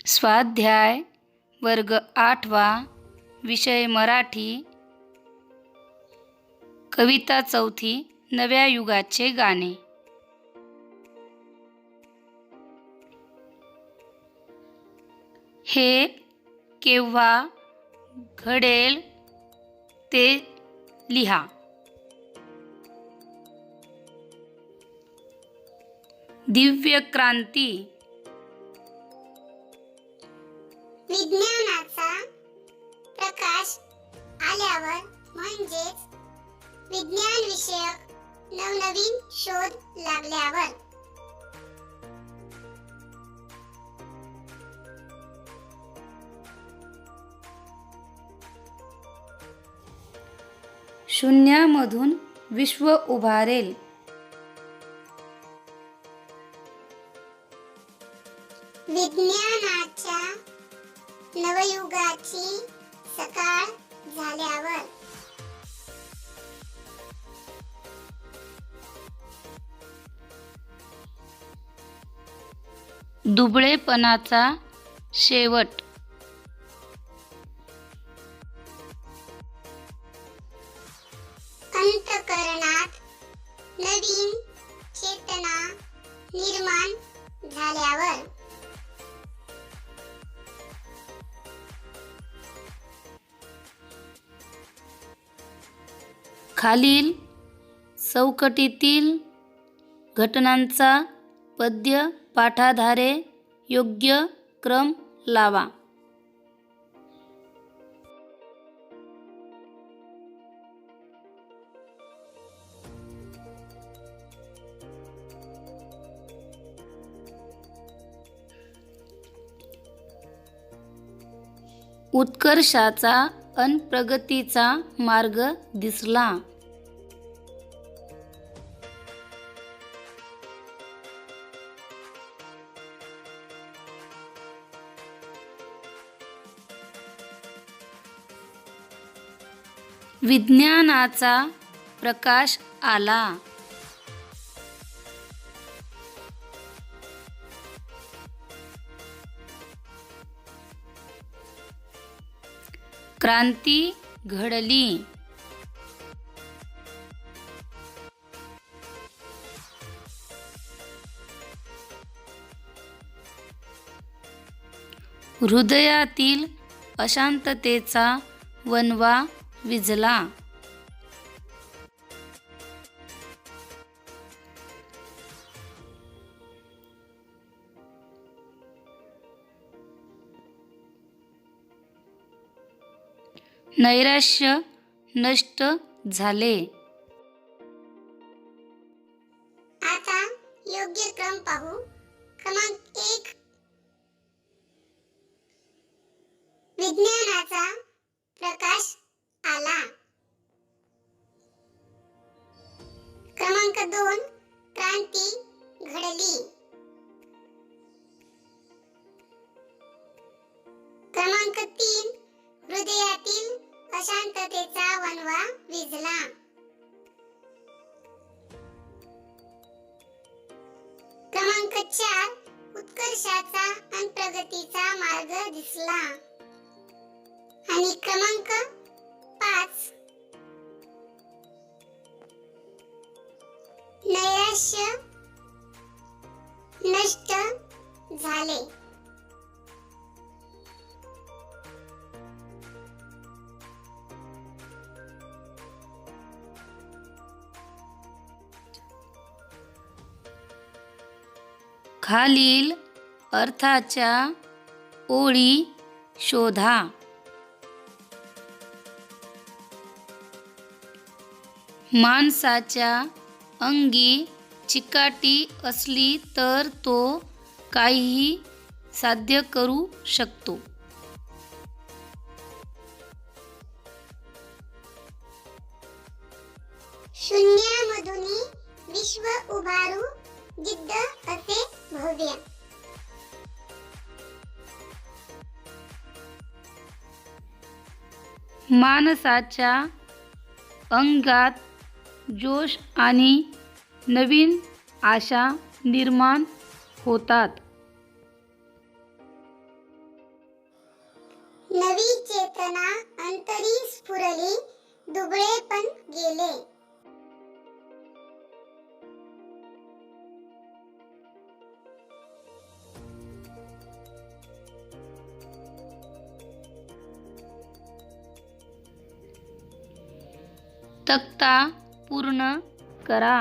स्वाध्याय वर्ग 8वा विषय मराठी कविता 4थी नव्या युगाचे गाणे. हे केव्हा घडेल ते लिहा. दिव्य क्रांती. विज्ञानाचा प्रकाश आल्यावर म्हणजेच विज्ञान विषयक नवनवीन शोध लागल्यावर शून्यामधून विश्व उभारेल. विज्ञानाच्या नवयुगाची सकाळ झाल्यावर दुबळेपणाचा शेवट. अंतःकरणात नवीन चेतना निर्माण झाल्यावर खालील चौकटीतील घटनांचा पद्य पाठाधारे योग्य क्रम लावा. उत्कर्षाचा अन प्रगतीचा मार्ग दिसला. विज्ञानाचा प्रकाश आला. क्रांती घडली. हृदयातील अशांततेचा वणवा विझला. नैराश्य नष्ट झाले. आता योग्य क्रम पाहू. क्रमांक 1 विज्ञानाचा प्रकाश आला. क्रमांक 2 क्रांती घडली. क्रमांक 3 हृदयातील अशांततेचा वणवा विझला. क्रमांक 4 उत्कर्षाचा आणि प्रगतीचा मार्ग दिसला. आणि क्रमांक 5 नैराश्य नष्ट झाले. खालील अर्थाच्या ओळी शोधा. माणसाच्या अंगी चिकाटी असली तर तो काहीही साध्य करू शकतो. शून्यामधून विश्व उभारू जिद्द असे भव्य. माणसाच्या अंगात जोश आणि नवीन आशा निर्माण होतात. चेतना अंतरी स्फुरली, दुबळे पण गेले. तक्ता पूर्ण करा.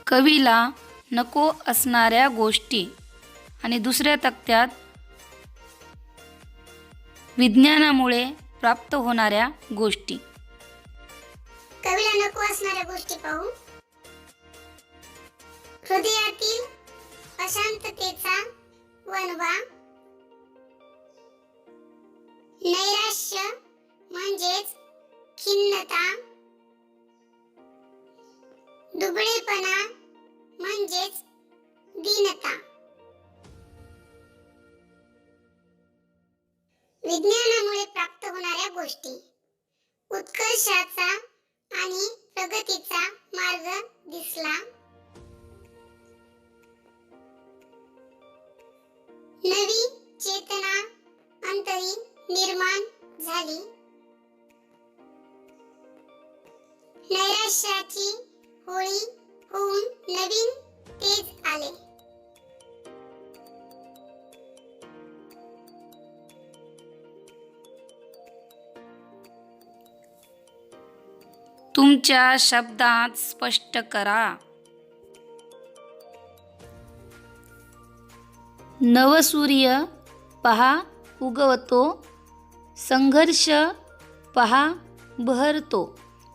कवीला नको असणाऱ्या गोष्टी आणि दुसऱ्या तक्त्यात विज्ञानामुळे प्राप्त होणाऱ्या गोष्टी. कवीला नको असणाऱ्या गोष्टी पाहू. हृदयातील अशांततेचा वणवा, नैराश्य म्हणजेच खिन्नता, दुबळेपणा म्हणजेच दीनता. विज्ञानामुळे प्राप्त होणाऱ्या गोष्टी, उत्कर्षाचा आणि प्रगतीचा मार्ग दिसला. नवी चेतना अंतरी निर्माण झाली. नैराश्याची होळी होऊन नवीन तेज आले. तुमच्या शब्दात स्पष्ट करा. नवसूर्य पहा उगवतो, संघर्ष पहा बहरतो.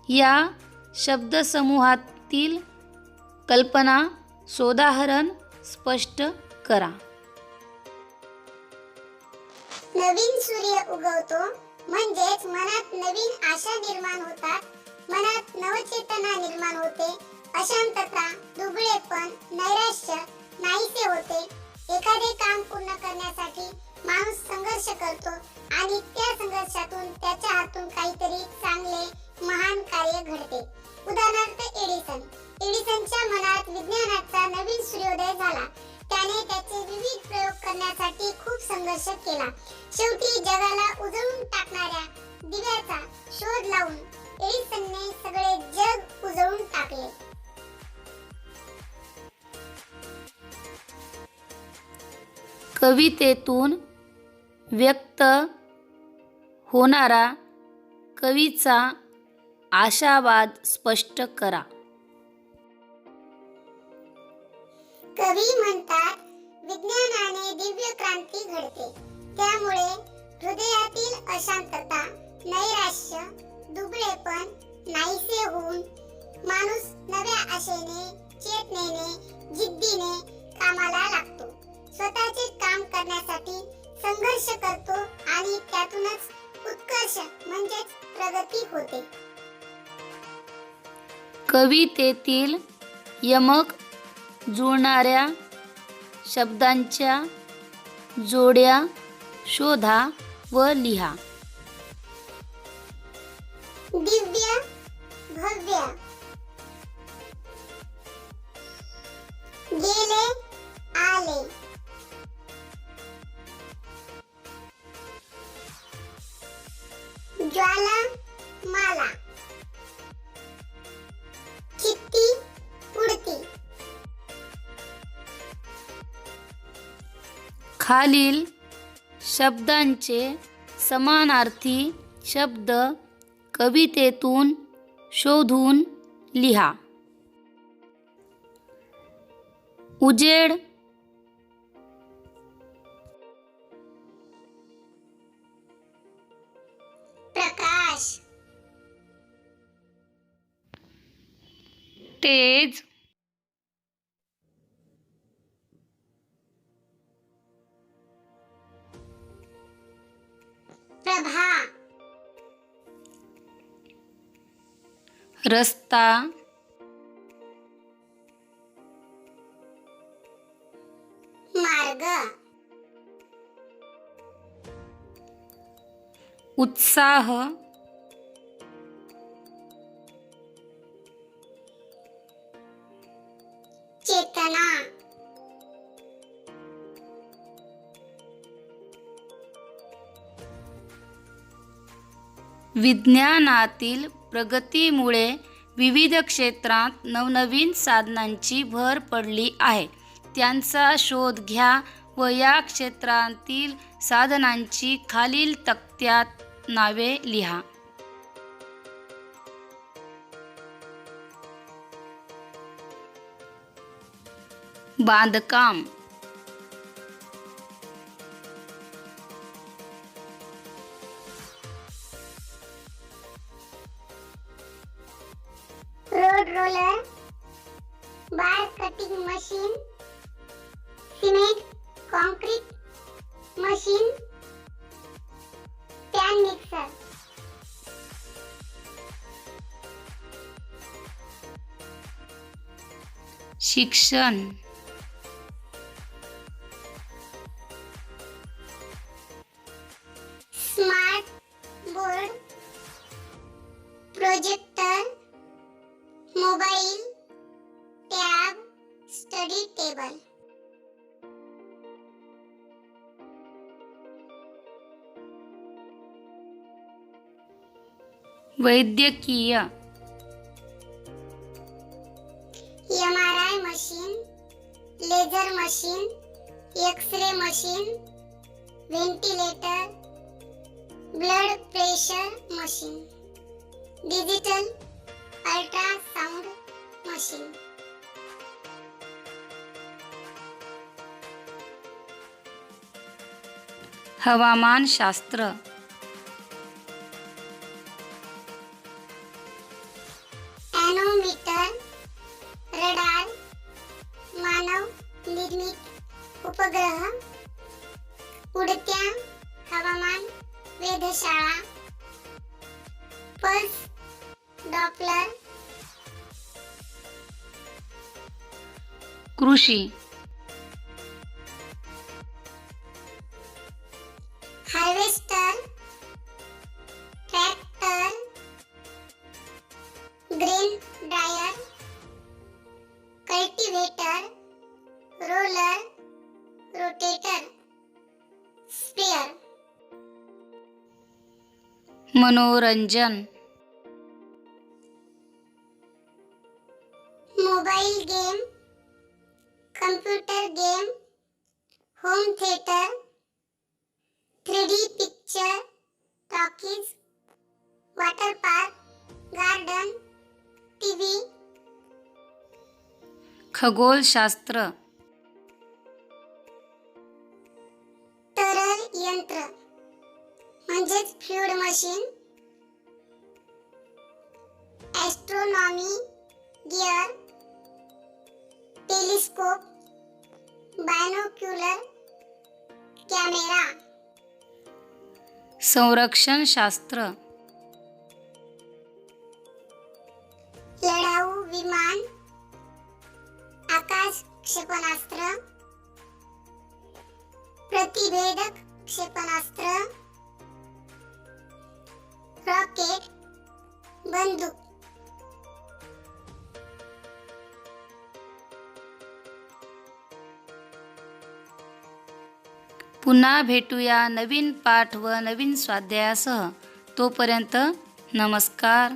या शब्दसमूहातील कल्पना सोदाहरण स्पष्ट करा. नवीन सूर्य उगवतो म्हणजेच मनात नवीन आशा निर्माण होतात, मनात नवचेतना निर्माण होते. अशांतता, दुबळेपण, नैराश्य नाहीसे होते. एखादे काम पूर्ण करण्यासाठी माणूस संघर्ष करतो आणि त्या संघर्षातून त्याच्या हातून काहीतरी चांगले महान कार्य घडते. उदाहरणार्थ एडिसनच्या मनात विज्ञानाचा नवीन सूर्योदय झाला. त्याने त्याचे विविध प्रयोग करण्यासाठी खूप संघर्ष केला. शेवटी जगाला उजळून टाकणाऱ्या दिव्याचा शोध लावून एडिसनने सगळे जग उजळून टाकले. कवितेतून व्यक्त होणारा कवीचा आशावाद स्पष्ट करा. कवी म्हणतात, विज्ञानाने दिव्य क्रांती घडते. त्यामुळे हृदयातील अशांतता, नैराश्य, दुबळेपण नाहीसे होऊन माणूस नव्या आशेने, चेतनेने, जिद्दीने कामाला लागतो. स्वतःचे काम करण्यासाठी संघर्ष करतो आणि त्यातूनच उत्कर्ष म्हणजेच प्रगती होते. कवितेतील यमक जुळणाऱ्या शब्दांच्या जोड्या शोधा व लिहा. दिव्य, भव्य, गेले, आले, ज्वाला, माला, चित्ती, उडती. खालील शब्दांचे समानार्थी शब्द कवितेतून शोधून लिहा. उजेड, प्रकाश, तेज, रस्ता, मार्ग, उत्साह, चेतना, विज्ञानातील प्रगतीमुळे विविध क्षेत्रात नवनवीन साधनांची भर पडली आहे. त्यांचा शोध घ्या व या क्षेत्रातील साधनांची खालील तक्त्यात नावे लिहा. बांधकाम, road roller, bar cutting machine, cement concrete machine, pan mixer. शिक्षण, smart board, projector, mobile, tab, study table. वैद्यकीय, MRI machine, laser machine, X ray machine, ventilator, blood pressure machine, digital ultrasound machine. हवामानशास्त्र, ॲनोमीटर, रडार, मानव निर्मित उपग्रह, उडत्या हवामान वेधशाळा, pulse Doppler. कृषी, harvester, tractor, grain dryer, cultivator, roller, rotator, sprayer. मनोरंजन, mobile game, computer game, home theatre, 3D picture talkies, water park, garden, TV. खगोलशास्त्र, तरल यंत्र म्हणजेच fluid machine, astronomy gear, telescope, binocular, camera. संरक्षणशास्त्र, लढाऊ विमान, आकाश क्षेपणास्त्र, प्रतिभेदक क्षेपणास्त्र, रॉकेट, बंदूक. पुन्हा भेटूया नवीन पाठ व नवीन स्वाध्यायासह. तोपर्यंत नमस्कार.